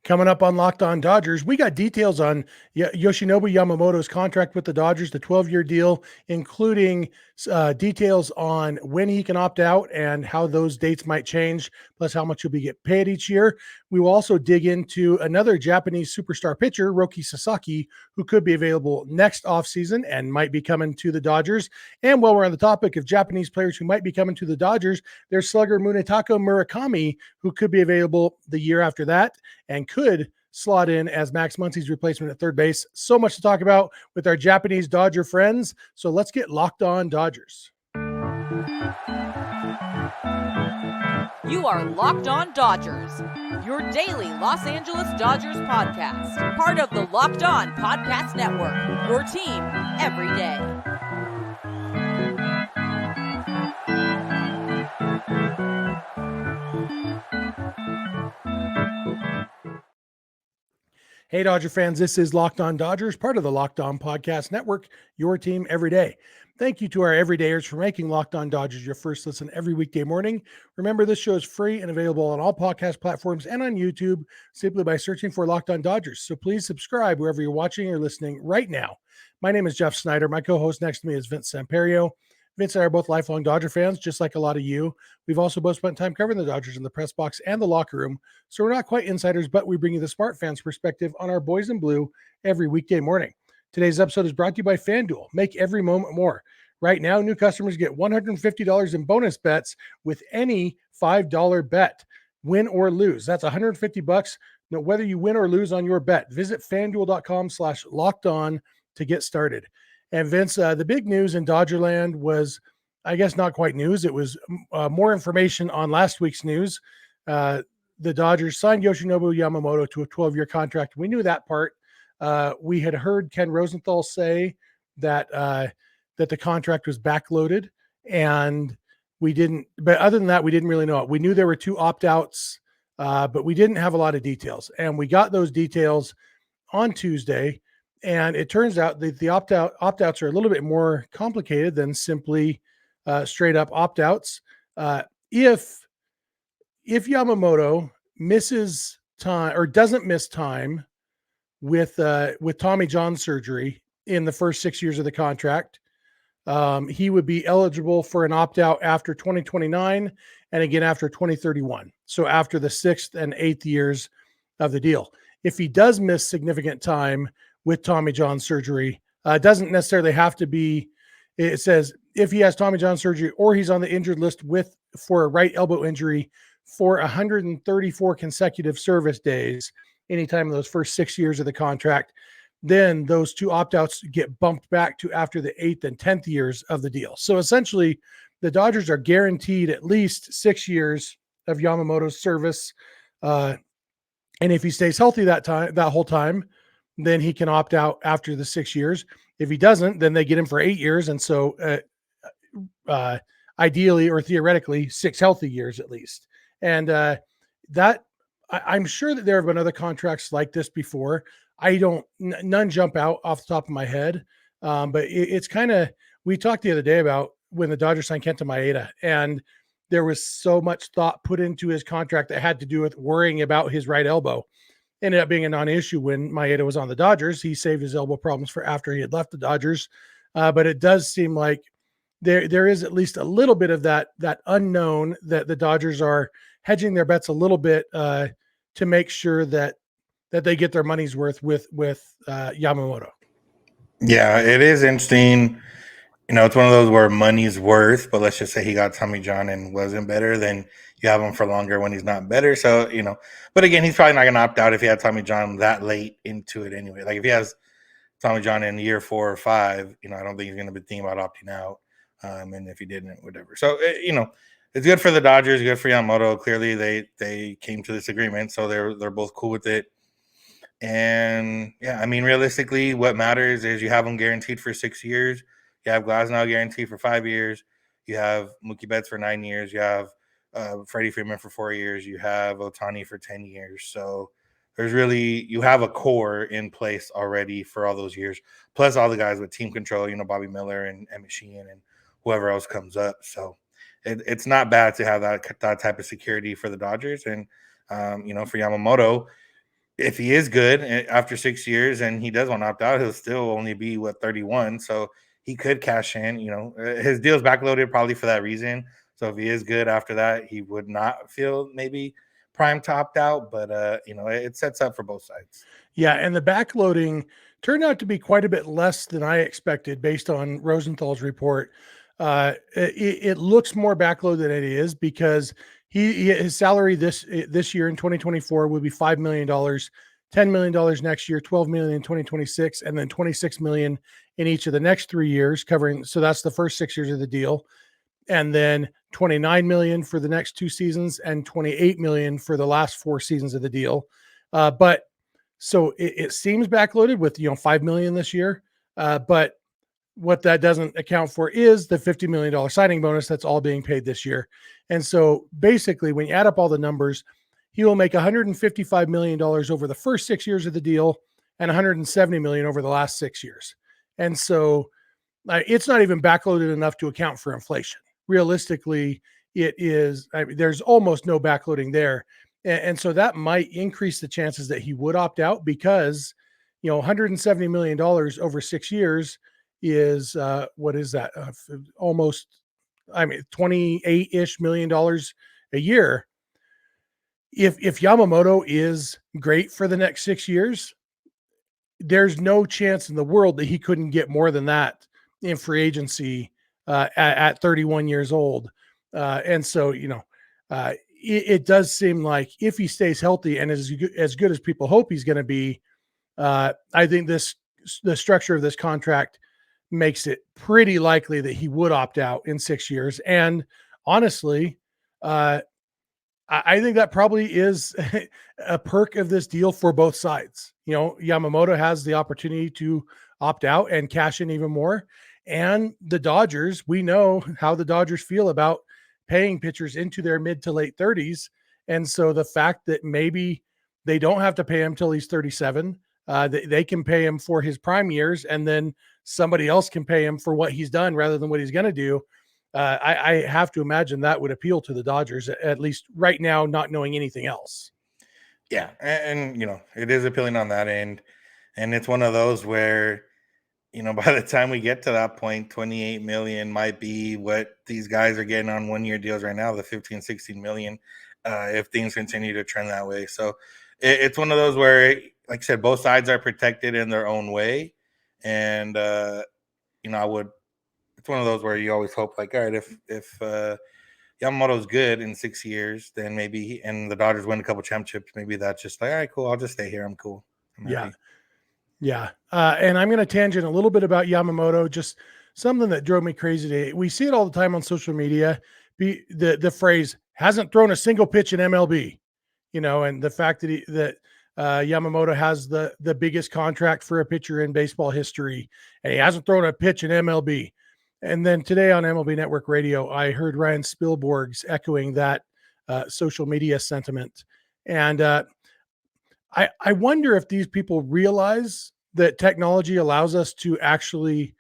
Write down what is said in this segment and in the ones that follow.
Coming up on Locked On Dodgers, we got details on Yoshinobu Yamamoto's contract with the Dodgers, the 12-year deal, including details on when he can opt out and how those dates might change, plus how much he'll be get paid each year. We will also dig into another Japanese superstar pitcher, Roki Sasaki, who could be available next offseason and might be coming to the Dodgers. And while we're on the topic of Japanese players who might be coming to the Dodgers, there's slugger Munetaka Murakami, who could be available the year after that and could slot in as Max Muncy's replacement at third base. So much to talk about with our Japanese Dodger friends. So let's get Locked On Dodgers. You are Locked On Dodgers, your daily Los Angeles Dodgers podcast. Part of the Locked On Podcast Network, your team every day. Hey, Dodger fans, this is Locked On Dodgers, part of the Locked On Podcast Network, your team every day. Thank you to our everydayers for making Locked On Dodgers your first listen every weekday morning. Remember, this show is free and available on all podcast platforms and on YouTube simply by searching for Locked On Dodgers. So please subscribe wherever you're watching or listening right now. My name is Jeff Snider. My co-host next to me is Vince Samperio. Vince and I are both lifelong Dodger fans, just like a lot of you. We've also both spent time covering the Dodgers in the press box and the locker room, so we're not quite insiders, but we bring you the smart fans' perspective on our boys in blue every weekday morning. Today's episode is brought to you by FanDuel. Make every moment more. Right now, new customers get $150 in bonus bets with any $5 bet, win or lose. That's $150, no, whether you win or lose on your bet. Visit FanDuel.com/lockedon to get started. And Vince, the big news in Dodgerland was, I guess, not quite news. It was more information on last week's news. The Dodgers signed Yoshinobu Yamamoto to a 12-year contract. We knew that part. We had heard Ken Rosenthal say that that the contract was backloaded, and we didn't. But other than that, we didn't really know it. We knew there were two opt-outs, but we didn't have a lot of details. And we got those details on Tuesday. And it turns out that the opt-outs are a little bit more complicated than simply straight up opt-outs. If Yamamoto misses time or doesn't miss time with Tommy John surgery in the first 6 years of the contract, he would be eligible for an opt-out after 2029 and again after 2031. So after the 6th and 8th years of the deal. If he does miss significant time with Tommy John surgery, doesn't necessarily have to be, it says if he has Tommy John surgery or he's on the injured list for a right elbow injury for 134 consecutive service days, anytime in those first 6 years of the contract, then those two opt-outs get bumped back to after the 8th and 10th years of the deal. So essentially, the Dodgers are guaranteed at least 6 years of Yamamoto's service. And if he stays healthy that whole time, then he can opt out after the 6 years. If he doesn't, then they get him for 8 years. And so ideally or theoretically 6 healthy years at least. And I'm sure that there have been other contracts like this before. None jump out off the top of my head. But it's kind of, we talked the other day about when the Dodgers signed Kenta Maeda, and there was so much thought put into his contract that had to do with worrying about his right elbow. Ended up being a non-issue when Maeda was on the Dodgers. He saved his elbow problems for after he had left the Dodgers. But it does seem like there is at least a little bit of that unknown that the Dodgers are hedging their bets a little bit to make sure that they get their money's worth with Yamamoto. Yeah, it is interesting. You know, it's one of those where money's worth, but let's just say he got Tommy John and wasn't better, then you have him for longer when he's not better. So, you know, but again, he's probably not going to opt out if he had Tommy John that late into it anyway. Like if he has Tommy John in year 4 or 5, you know, I don't think he's going to be thinking about opting out. And if he didn't, whatever. So, you know, it's good for the Dodgers, good for Yamamoto. Clearly they came to this agreement, so they're both cool with it. And yeah, I mean, realistically, what matters is you have them guaranteed for 6 years. You have Glasnow guaranteed for 5 years. You have Mookie Betts for 9 years. You have Freddie Freeman for 4 years. You have Ohtani for 10 years. So you have a core in place already for all those years, plus all the guys with team control, you know, Bobby Miller and Emmett Sheehan and whoever else comes up. So it's not bad to have that type of security for the Dodgers. And for Yamamoto, if he is good after 6 years and he does want to opt out, he'll still only be 31. So he could cash in. His deal's backloaded probably for that reason. So if he is good after that, he would not feel maybe prime to opt out. But it sets up for both sides. Yeah, and the backloading turned out to be quite a bit less than I expected based on Rosenthal's report. It looks more backloaded than it is because his salary this year in 2024 will be $5 million, $10 million next year, $12 million in 2026, and then $26 million in each of the next 3 years, covering. So that's the first 6 years of the deal, and then $29 million for the next 2 seasons and $28 million for the last 4 seasons of the deal. But so it seems backloaded with $5 million this year, but what that doesn't account for is the $50 million signing bonus that's all being paid this year. And so basically, when you add up all the numbers, he will make $155 million over the first 6 years of the deal and $170 million over the last 6 years. And so it's not even backloaded enough to account for inflation. Realistically, it is. There's almost no backloading there. And so that might increase the chances that he would opt out because, $170 million over 6 years is what is that? Almost, $28-ish million a year. If Yamamoto is great for the next 6 years, there's no chance in the world that he couldn't get more than that in free agency at 31 years old. And so, it does seem like if he stays healthy and as good as people hope he's going to be, I think the structure of this contract makes it pretty likely that he would opt out in 6 years. And honestly, I think that probably is a perk of this deal for both sides. Yamamoto has the opportunity to opt out and cash in even more. And the Dodgers, we know how the Dodgers feel about paying pitchers into their mid to late 30s. And so the fact that maybe they don't have to pay him till he's 37, they can pay him for his prime years, and then somebody else can pay him for what he's done rather than what he's going to do. I have to imagine that would appeal to the Dodgers, at least right now, not knowing anything else. Yeah. And it is appealing on that end. And it's one of those where, by the time we get to that point, 28 million might be what these guys are getting on 1-year deals right now, the 15, 16 million, if things continue to trend that way. So it's one of those where, like I said, both sides are protected in their own way. And, it's one of those where you always hope, like, all right, if Yamamoto's good in 6 years, then maybe, and the Dodgers win a couple championships, maybe that's just like, all right, cool, I'll just stay here. I'm cool. Yeah. Yeah. And I'm going to tangent a little bit about Yamamoto, just something that drove me crazy today. We see it all the time on social media. The phrase hasn't thrown a single pitch in MLB, and the fact that Yamamoto has the biggest contract for a pitcher in baseball history, and he hasn't thrown a pitch in MLB. And then today on MLB Network Radio, I heard Ryan Spielborg's echoing that social media sentiment. And I wonder if these people realize that technology allows us to actually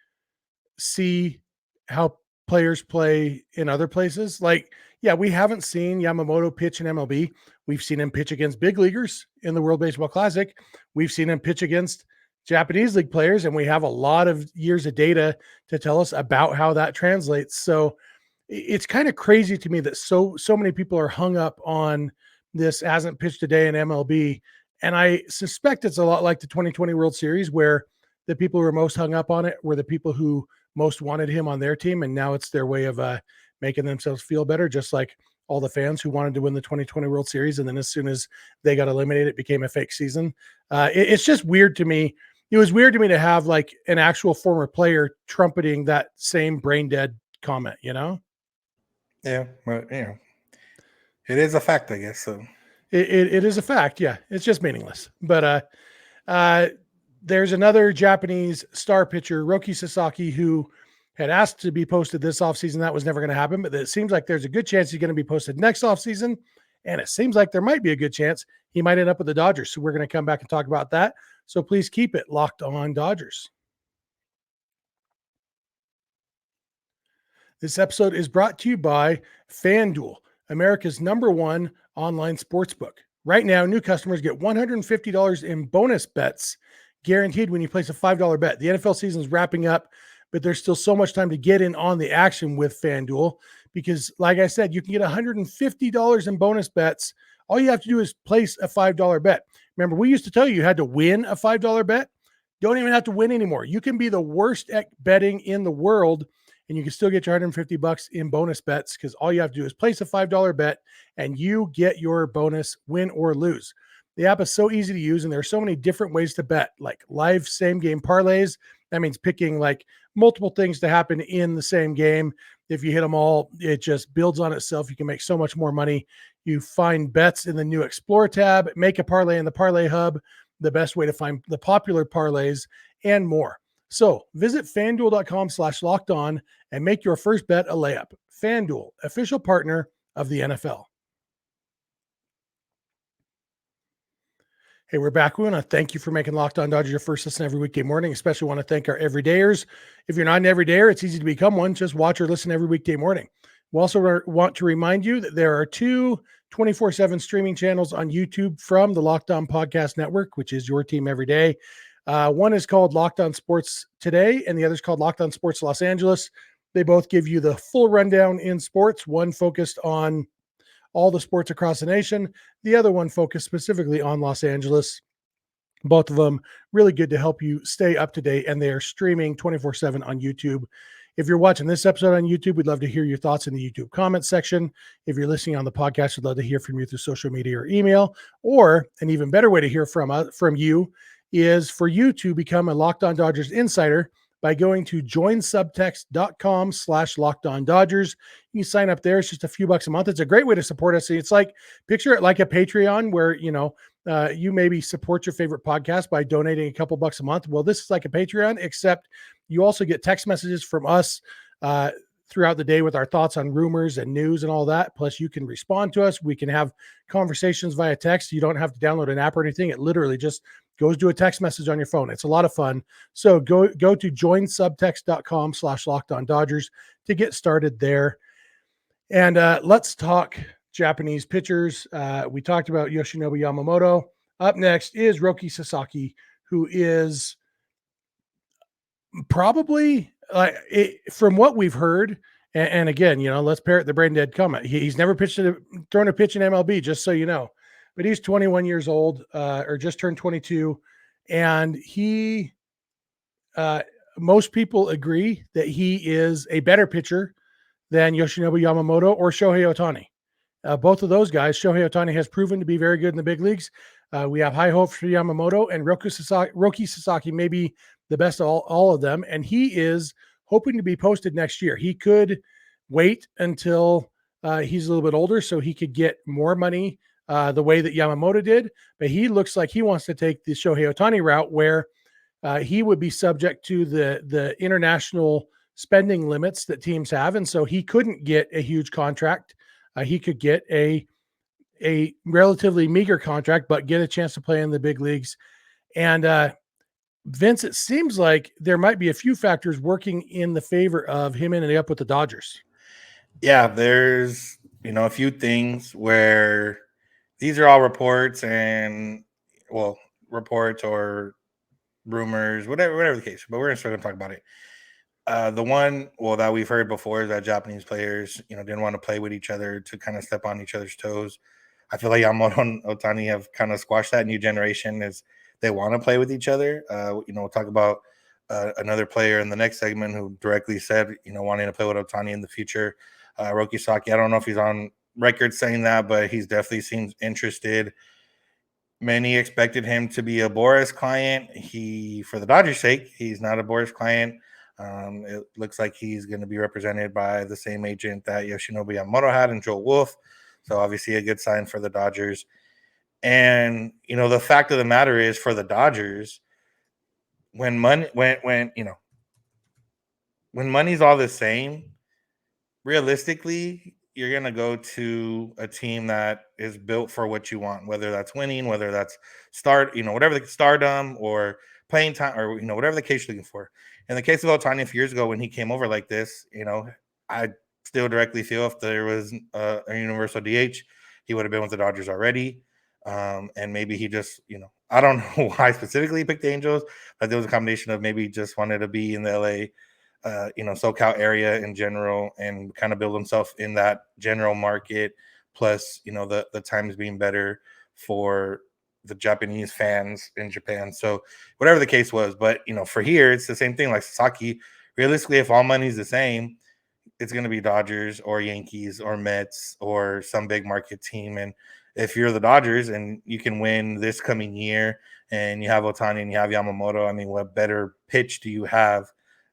see how players play in other places. Like, yeah, we haven't seen Yamamoto pitch in MLB. We've seen him pitch against big leaguers in the World Baseball Classic. We've seen him pitch against Japanese league players, and we have a lot of years of data to tell us about how that translates. So it's kind of crazy to me that so many people are hung up on this hasn't pitched today in MLB. And I suspect it's a lot like the 2020 World Series, where the people who were most hung up on it were the people who most wanted him on their team. And now it's their way of making themselves feel better, just like all the fans who wanted to win the 2020 World Series. And then as soon as they got eliminated, it became a fake season. It's just weird to me. It was weird to me to have like an actual former player trumpeting that same brain dead comment, Yeah. But, it is a fact, I guess. So it is a fact. Yeah. It's just meaningless. But there's another Japanese star pitcher, Roki Sasaki, who had asked to be posted this offseason. That was never going to happen, but it seems like there's a good chance he's going to be posted next offseason. And it seems like there might be a good chance he might end up with the Dodgers. So we're going to come back and talk about that. So please keep it locked on Dodgers. This episode is brought to you by FanDuel, America's #1 online sportsbook. Right now, new customers get $150 in bonus bets guaranteed when you place a $5 bet. The NFL season is wrapping up, but there's still so much time to get in on the action with FanDuel because, like I said, you can get $150 in bonus bets. All you have to do is place a $5 bet. Remember, we used to tell you had to win a $5 bet. Don't even have to win anymore. You can be the worst at betting in the world, and you can still get your $150 in bonus bets because all you have to do is place a $5 bet and you get your bonus, win or lose. The app is so easy to use, and there are so many different ways to bet, like live same game parlays. That means picking like multiple things to happen in the same game. If you hit them all, it just builds on itself. You can make so much more money. You find bets in the new Explore tab, make a parlay in the Parlay Hub, the best way to find the popular parlays, and more. So visit fanduel.com/lockedon and make your first bet a layup. FanDuel, official partner of the NFL. Hey, we're back. We want to thank you for making Locked On Dodgers your first listen every weekday morning. Especially want to thank our everydayers. If you're not an everydayer, it's easy to become one. Just watch or listen every weekday morning. We also want to remind you that there are two 24/7 streaming channels on YouTube from the Locked On Podcast Network, which is your team every day. One is called Locked On Sports Today, and the other is called Locked On Sports Los Angeles. They both give you the full rundown in sports, one focused on all the sports across the nation, the other one focused specifically on Los Angeles. Both of them really good to help you stay up to date, and they are streaming 24/7 on YouTube. If you're watching this episode on YouTube, we'd love to hear your thoughts in the YouTube comments section. If you're listening on the podcast, we'd love to hear from you through social media or email. Or an even better way to hear from you is for you to become a Locked On Dodgers insider by going to joinsubtext.com/LockedOnDodgers. You can sign up there. It's just a few bucks a month. It's a great way to support us. It's like, picture it like a Patreon where, you maybe support your favorite podcast by donating a couple bucks a month. Well, this is like a Patreon, except you also get text messages from us throughout the day with our thoughts on rumors and news and all that. Plus, you can respond to us. We can have conversations via text. You don't have to download an app or anything. It literally just goes to a text message on your phone. It's a lot of fun. So go to joinsubtext.com/LockedOnDodgers to get started there. And let's talk Japanese pitchers. We talked about Yoshinobu Yamamoto. Up next is Roki Sasaki, who is probably, from what we've heard, and again, let's parrot the brain dead comment. He's never thrown a pitch in MLB, just so you know. But he's 21 years old, or just turned 22, and he, most people agree that he is a better pitcher than Yoshinobu Yamamoto or Shohei Ohtani. Both of those guys, Shohei Ohtani has proven to be very good in the big leagues. We have high hopes for Yamamoto, and Roki Sasaki may be the best of all of them, and he is hoping to be posted next year. He could wait until he's a little bit older so he could get more money the way that Yamamoto did, but he looks like he wants to take the Shohei Ohtani route where he would be subject to the international spending limits that teams have, and so he couldn't get a huge contract. He could get a relatively meager contract, but get a chance to play in the big leagues. And Vince, it seems like there might be a few factors working in the favor of him ending up with the Dodgers. Yeah, there's a few things where these are all reports reports or rumors, whatever the case. But we're going to talk about it. The one, that we've heard before is that Japanese players, didn't want to play with each other to kind of step on each other's toes. I feel like Yamamoto and Ohtani have kind of squashed that. New generation is they want to play with each other. We'll talk about another player in the next segment who directly said, wanting to play with Ohtani in the future. Roki Sasaki, I don't know if he's on record saying that, but he's definitely seems interested. Many expected him to be a Boris client. For the Dodgers' sake, he's not a Boris client. It looks like he's going to be represented by the same agent that Yoshinobu Yamamoto had and Joel Wolf. So obviously a good sign for the Dodgers. And, the fact of the matter is for the Dodgers, when money's all the same, realistically, you're going to go to a team that is built for what you want, whether that's winning, whether that's whatever the stardom or playing time or, whatever the case you're looking for. In the case of Ohtani a few years ago when he came over like this, I still directly feel if there was a universal DH, he would have been with the Dodgers already. And maybe he just, I don't know why specifically he picked the Angels, but there was a combination of maybe just wanted to be in the LA, SoCal area in general and kind of build himself in that general market. Plus, the times being better for the Japanese fans in Japan. So whatever the case was, but for here, it's the same thing. Like Sasaki, realistically, if all money's the same, it's going to be Dodgers or Yankees or Mets or some big market team. And if you're the Dodgers and you can win this coming year and you have Ohtani and you have Yamamoto, I mean, what better pitch do you have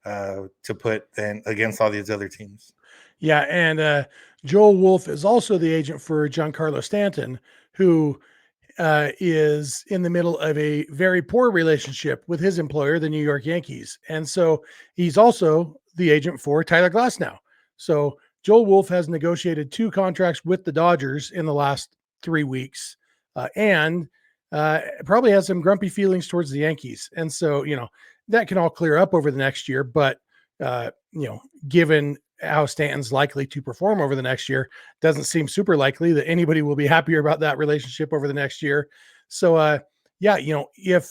to put than against all these other teams? Yeah, and Joel Wolf is also the agent for Giancarlo Stanton, who is in the middle of a very poor relationship with his employer, the New York Yankees. And so he's also the agent for Tyler Glasnow. So Joel Wolf has negotiated 2 contracts with the Dodgers in the last 3 weeks and probably has some grumpy feelings towards the Yankees. And so, that can all clear up over the next year. But, given how Stanton's likely to perform over the next year, doesn't seem super likely that anybody will be happier about that relationship over the next year. So, if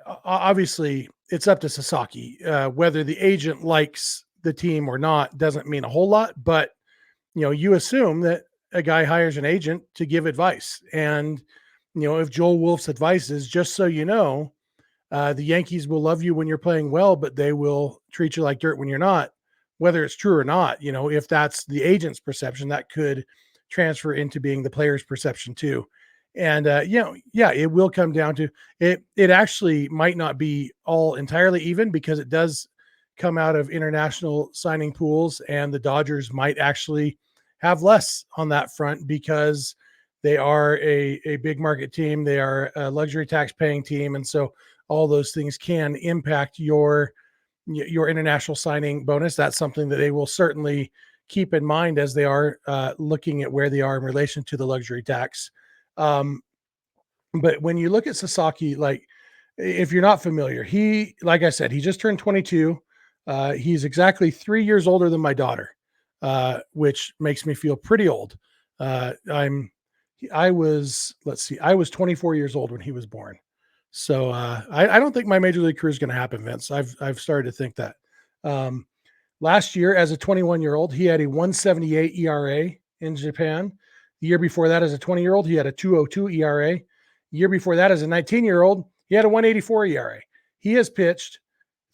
obviously it's up to Sasaki, whether the agent likes the team or not doesn't mean a whole lot, but you assume that a guy hires an agent to give advice. And, if Joel Wolf's advice is just so the Yankees will love you when you're playing well, but they will treat you like dirt when you're not, whether it's true or not, if that's the agent's perception, that could transfer into being the player's perception too. And, it will come down to it. It actually might not be all entirely even because it does come out of international signing pools, and the Dodgers might actually have less on that front because they are a big market team. They are a luxury tax paying team. And so all those things can impact your international signing bonus. That's something that they will certainly keep in mind as they are looking at where they are in relation to the luxury tax. But when you look at Sasaki, like if you're not familiar, like I said, he just turned 22. He's exactly 3 years older than my daughter, which makes me feel pretty old. I was 24 years old when he was born. So I don't think my major league career is going to happen, Vince. I've started to think that. Last year, as a 21-year-old, he had a 1.78 ERA in Japan. The year before that, as a 20-year-old, he had a 2.02 ERA. The year before that, as a 19-year-old, he had a 1.84 ERA. He has pitched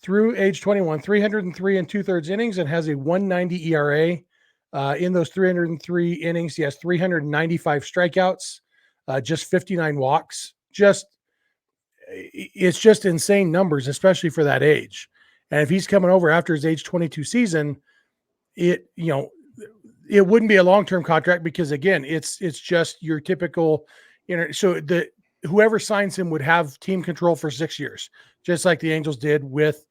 through age 21, 303 and 2/3 innings, and has a 1.90 ERA. In those 303 innings, he has 395 strikeouts, just 59 walks. It's just insane numbers, especially for that age. And if he's coming over after his age 22 season, it wouldn't be a long-term contract because again, it's just your typical, so whoever signs him would have team control for 6 years, just like the Angels did with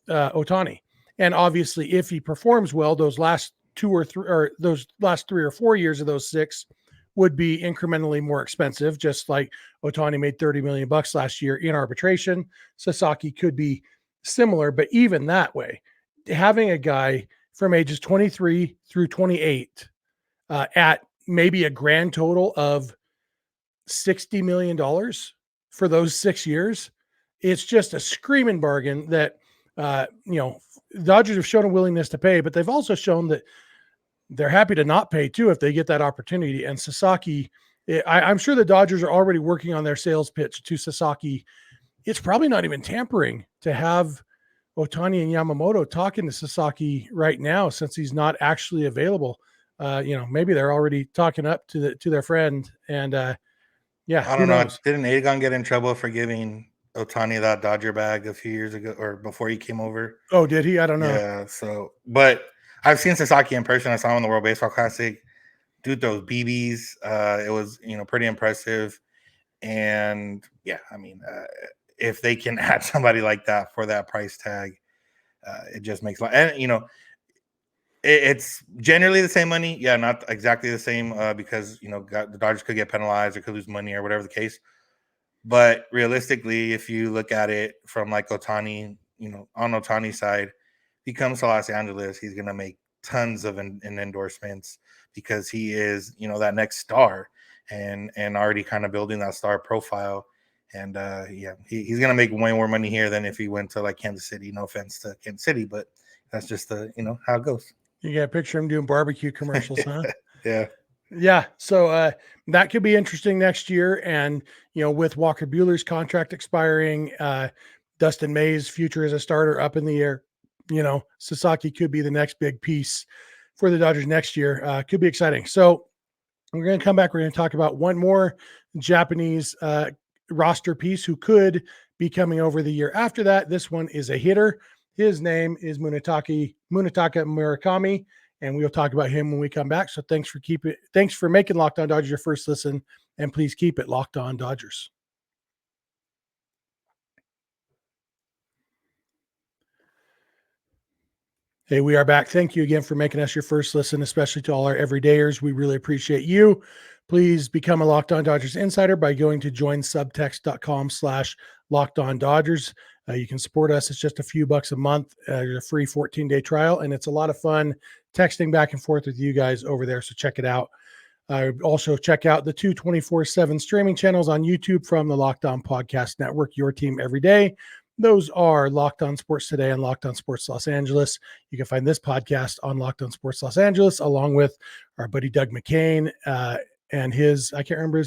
Ohtani. And obviously if he performs well, those last 2 or 3, or those last 3 or 4 years of those 6 would be incrementally more expensive, just like Ohtani made $30 million last year in arbitration. Sasaki could be similar, but even that way, having a guy from ages 23 through 28 at maybe a grand total of $60 million for those 6 years, it's just a screaming bargain that, Dodgers have shown a willingness to pay, but they've also shown that they're happy to not pay too if they get that opportunity. And Sasaki, I'm sure the Dodgers are already working on their sales pitch to Sasaki. It's probably not even tampering to have Ohtani and Yamamoto talking to Sasaki right now since he's not actually available. Maybe they're already talking up to their friend. And I don't know. Didn't Aegon get in trouble for giving Ohtani that Dodger bag a few years ago or before he came over? Oh, did he? I don't know. Yeah. So, but I've seen Sasaki in person. I saw him in the World Baseball Classic. Dude throws BBs. It was, pretty impressive. And yeah, I mean, if they can add somebody like that for that price tag, it just makes and it's generally the same money. Yeah, not exactly the same because the Dodgers could get penalized or could lose money or whatever the case. But realistically, if you look at it from like Ohtani, on Ohtani's side, he comes to Los Angeles, he's gonna make tons of endorsements because he is, that next star and already kind of building that star profile. And he's going to make way more money here than if he went to like Kansas City. No offense to Kansas City, but that's just how it goes. You got a picture of him doing barbecue commercials, huh? Yeah. Yeah. So that could be interesting next year. And, with Walker Buehler's contract expiring, Dustin May's future as a starter up in the air, Sasaki could be the next big piece for the Dodgers next year. Could be exciting. So we're going to come back. We're going to talk about one more Japanese roster piece who could be coming over the year after that. This one is a hitter. His name is Munetaka Murakami, and we'll talk about him when we come back. So thanks for making Locked On Dodgers your first listen, and please keep it Locked On Dodgers. Hey, we are back. Thank you again for making us your first listen, especially to all our everydayers. We really appreciate you. Please become a Locked On Dodgers insider by going to joinsubtext.com/LockedOnDodgers. You can support us. It's just a few bucks a month. There's a free 14-day trial, and it's a lot of fun texting back and forth with you guys over there. So check it out. Also check out the 24/7 streaming channels on YouTube from the Locked On Podcast Network, your team every day. Those are Locked On Sports Today and Locked On Sports Los Angeles. You can find this podcast on Locked On Sports Los Angeles, along with our buddy Doug McCain and his, I can't remember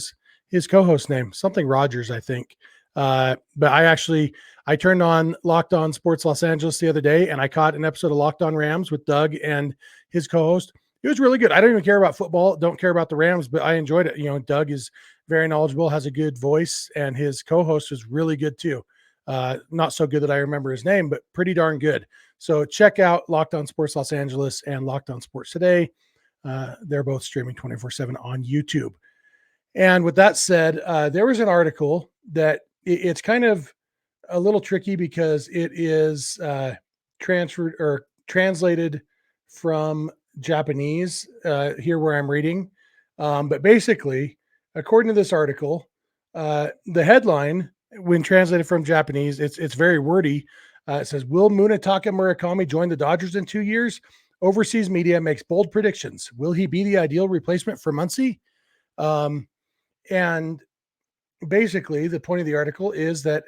his co-host name, something Rogers, I think. But I turned on Locked On Sports Los Angeles the other day, and I caught an episode of Locked On Rams with Doug and his co-host. It was really good. I don't even care about football, don't care about the Rams, but I enjoyed it. Doug is very knowledgeable, has a good voice, and his co-host was really good too. Not so good that I remember his name, but pretty darn good. So check out Locked On Sports Los Angeles and Locked On Sports Today. They're both streaming 24/7 on YouTube. And with that said, there was an article that it's kind of a little tricky because it is transferred or translated from Japanese here where I'm reading. But basically, according to this article, the headline, when translated from Japanese, it's very wordy. It says, "Will Munetaka Murakami join the Dodgers in 2 years? Overseas media makes bold predictions. Will he be the ideal replacement for Muncy?" And basically, the point of the article is that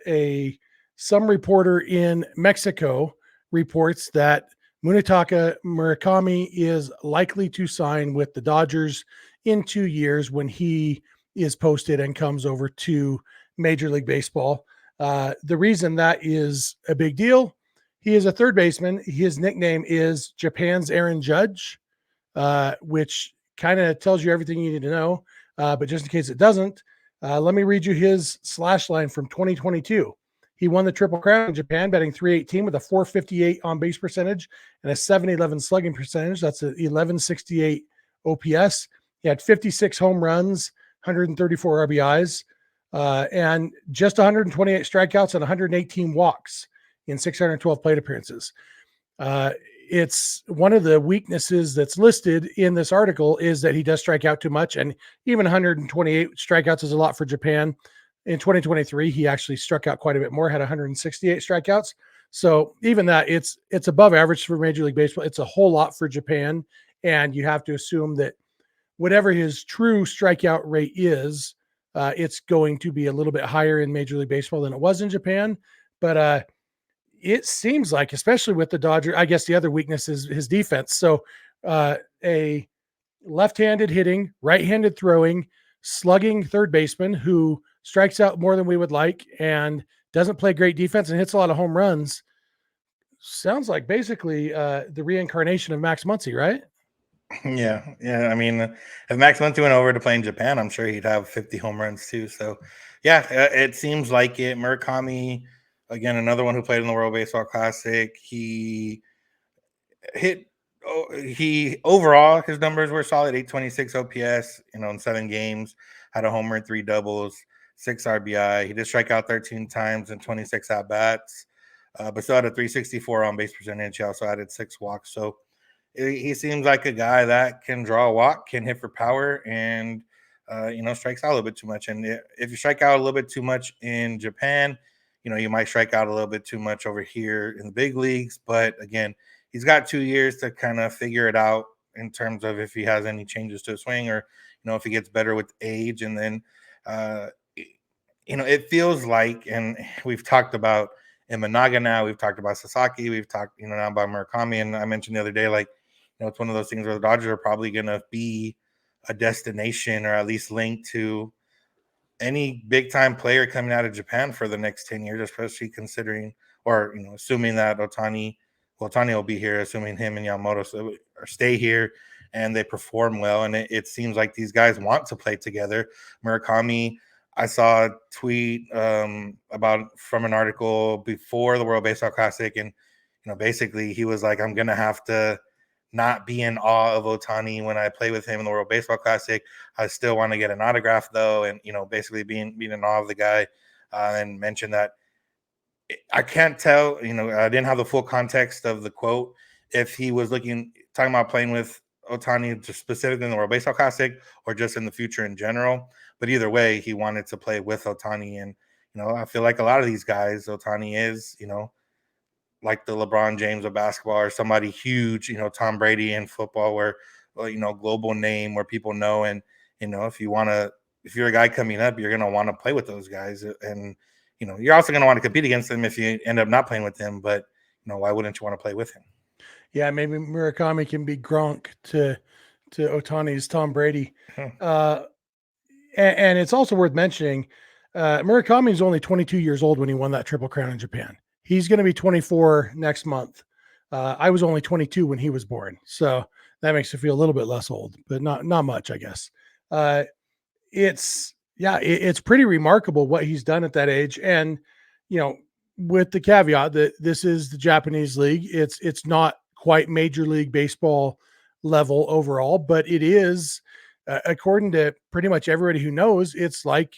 some reporter in Mexico reports that Munetaka Murakami is likely to sign with the Dodgers in 2 years when he is posted and comes over to Major League Baseball. The reason that is a big deal, he is a third baseman. His nickname is Japan's Aaron Judge, which kind of tells you everything you need to know. But just in case it doesn't, let me read you his slash line from 2022. He won the Triple Crown in Japan, batting .318 with a .458 on-base percentage and a .711 slugging percentage. That's a .1168 OPS. He had 56 home runs, 134 RBIs, and just 128 strikeouts and 118 walks in 612 plate appearances. It's one of the weaknesses that's listed in this article is that he does strike out too much, and even 128 strikeouts is a lot for Japan. In 2023, he actually struck out quite a bit more, had 168 strikeouts. So even that, it's above average for Major League Baseball. It's a whole lot for Japan, and you have to assume that whatever his true strikeout rate is, it's going to be a little bit higher in Major League Baseball than it was in Japan. But it seems like, especially with the Dodgers, I guess the other weakness is his defense. So a left-handed hitting, right-handed throwing, slugging third baseman who strikes out more than we would like and doesn't play great defense and hits a lot of home runs. Sounds like basically the reincarnation of Max Muncy, right? Yeah. I mean, if Max Muncy went over to play in Japan, I'm sure he'd have 50 home runs too. So, yeah, it seems like it. Murakami, again, another one who played in the World Baseball Classic. He overall, his numbers were solid. 826 OPS, in 7 games, had a homer, 3 doubles, 6 RBI. He did strike out 13 times and 26 at bats, but still had a 364 on base percentage. He also added 6 walks. So he seems like a guy that can draw a walk, can hit for power, and strikes out a little bit too much. And if you strike out a little bit too much in Japan, you might strike out a little bit too much over here in the big leagues. But again, he's got 2 years to kind of figure it out in terms of if he has any changes to his swing, or if he gets better with age. And then it feels like, and we've talked about Imanaga now, we've talked about Sasaki, we've talked now about Murakami, and I mentioned the other day, like, it's one of those things where the Dodgers are probably going to be a destination, or at least linked to any big time player coming out of Japan for the next 10 years, especially considering, or assuming that Otani will be here, assuming him and Yamamoto stay here and they perform well. And it seems like these guys want to play together. Murakami, I saw a tweet about from an article before the World Baseball Classic, and basically he was like, I'm gonna have to not be in awe of Otani when I play with him in the World Baseball Classic. I still want to get an autograph though, and basically being in awe of the guy, and mention that I can't tell. I didn't have the full context of the quote, if he was talking about playing with Otani just specifically in the World Baseball Classic or just in the future in general. But either way, he wanted to play with Otani, and I feel like a lot of these guys, Otani is like the LeBron James of basketball, or somebody huge, Tom Brady in football, where global name where people know. And if you're a guy coming up, you're gonna want to play with those guys, and you're also gonna want to compete against them if you end up not playing with them. But why wouldn't you want to play with him? Yeah, maybe Murakami can be Gronk to Otani's Tom Brady. And it's also worth mentioning, Murakami is only 22 years old when he won that Triple Crown in Japan. He's going to be 24 next month. I was only 22 when he was born, so that makes me feel a little bit less old, but not much, I guess. It's pretty remarkable what he's done at that age, and with the caveat that this is the Japanese league, it's not quite Major League Baseball level overall, but it is, according to pretty much everybody who knows, it's like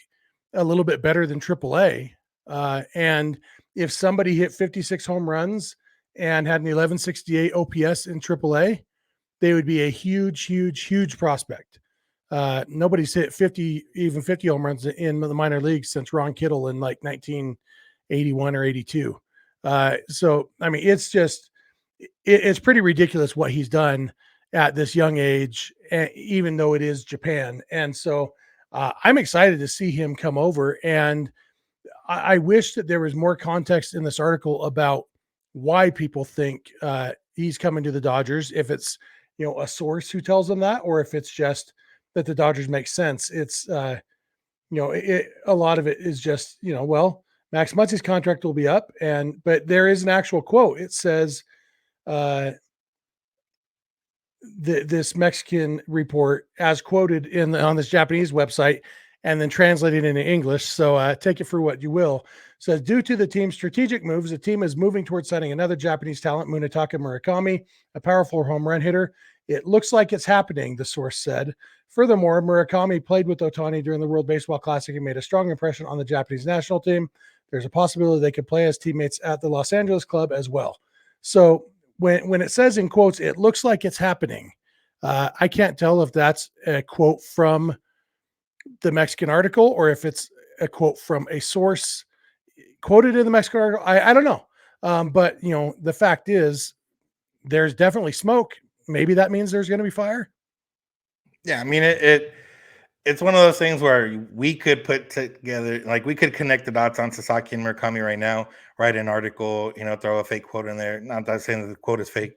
a little bit better than AAA. And if somebody hit 56 home runs and had an 1168 OPS in AAA, they would be a huge, huge, huge prospect. Nobody's hit 50 home runs in the minor leagues since Ron Kittle in like 1981 or 82. So, I mean, it's pretty ridiculous what he's done at this young age, even though it is Japan. And so I'm excited to see him come over. And I wish that there was more context in this article about why people think he's coming to the Dodgers. If it's, a source who tells them that, or if it's just that the Dodgers make sense. It's, a lot of it is just, well, Max Muncy's contract will be up, but there is an actual quote. It says, this Mexican report, as quoted on this Japanese website, and then translated into English. So take it for what you will. Says, due to the team's strategic moves, the team is moving towards signing another Japanese talent, Munetaka Murakami, a powerful home run hitter. It looks like it's happening, the source said. Furthermore, Murakami played with Otani during the World Baseball Classic and made a strong impression on the Japanese national team. There's a possibility they could play as teammates at the Los Angeles club as well. So when it says in quotes, it looks like it's happening. I can't tell if that's a quote from the Mexican article or if it's a quote from a source quoted in the Mexican article. I don't know. But the fact is there's definitely smoke. Maybe that means there's going to be fire. Yeah. I mean, it's one of those things where we could put together, like we could connect the dots on Sasaki and Murakami right now, write an article, throw a fake quote in there. Not that saying that the quote is fake,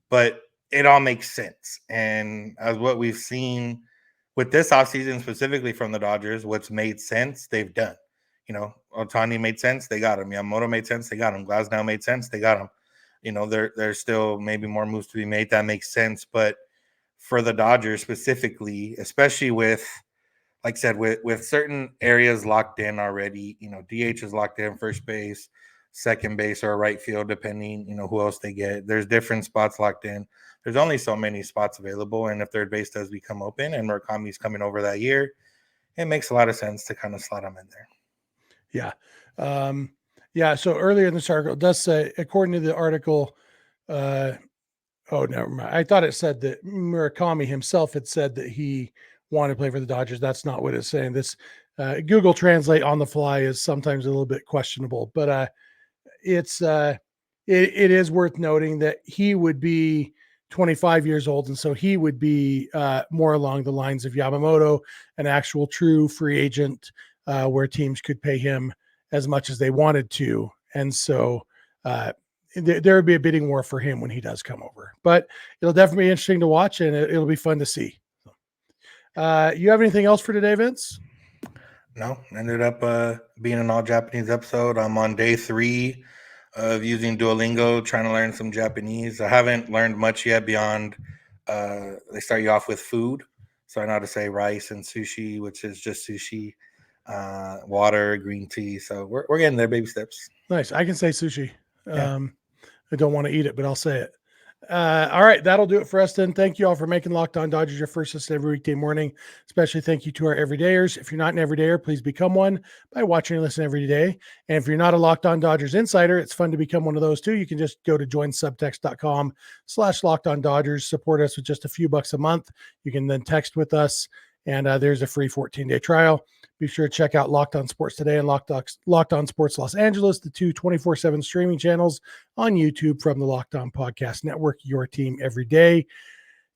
but it all makes sense. And as what we've seen with this offseason, specifically from the Dodgers, what's made sense, they've done. Otani made sense, they got him. Yamamoto made sense, they got him. Glasnow made sense, they got him. There's still maybe more moves to be made that makes sense. But for the Dodgers specifically, especially with, like I said, with certain areas locked in already, DH is locked in, first base, second base, or right field, depending, who else they get. There's different spots locked in. There's only so many spots available. And if third base does become open and Murakami's coming over that year, it makes a lot of sense to kind of slot him in there. Yeah. So earlier in this article, it does say, according to the article, never mind. I thought it said that Murakami himself had said that he wanted to play for the Dodgers. That's not what it's saying. This Google Translate on the fly is sometimes a little bit questionable, but it's it is worth noting that he would be 25 years old. And so he would be more along the lines of Yamamoto, an actual true free agent where teams could pay him as much as they wanted to. And so there would be a bidding war for him when he does come over. But it'll definitely be interesting to watch, and it'll be fun to see. You have anything else for today, Vince? No, ended up being an all Japanese episode. I'm on day 3 of using Duolingo, trying to learn some Japanese. I haven't learned much yet beyond they start you off with food. So I know how to say rice and sushi, which is just sushi, water, green tea. So we're getting there, baby steps. Nice. I can say sushi. Yeah. I don't want to eat it, but I'll say it. All right, that'll do it for us then. Thank you all for making Locked On Dodgers your first listen every weekday morning. Especially thank you to our everydayers. If you're not an everydayer, please become one by watching and listening every day. And if you're not a Locked On Dodgers insider, it's fun to become one of those too. You can just go to joinsubtext.com/Locked On Dodgers. Support us with just a few bucks a month. You can then text with us, and there's a free 14-day trial. Be sure to check out Locked On Sports Today and Locked On Sports Los Angeles, the two 24/7 streaming channels on YouTube from the Locked On Podcast Network, your team every day.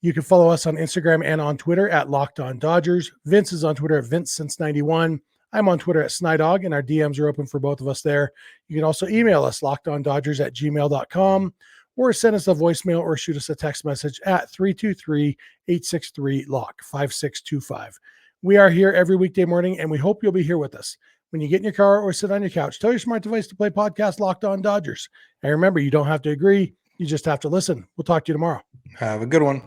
You can follow us on Instagram and on Twitter at Locked On Dodgers. Vince is on Twitter at VinceSince91. I'm on Twitter at Snydog, and our DMs are open for both of us there. You can also email us, lockedondodgers@gmail.com, or send us a voicemail or shoot us a text message at 323-863-LOCK, 5625. We are here every weekday morning, and we hope you'll be here with us. When you get in your car or sit on your couch, tell your smart device to play podcast Locked On Dodgers. And remember, you don't have to agree. You just have to listen. We'll talk to you tomorrow. Have a good one.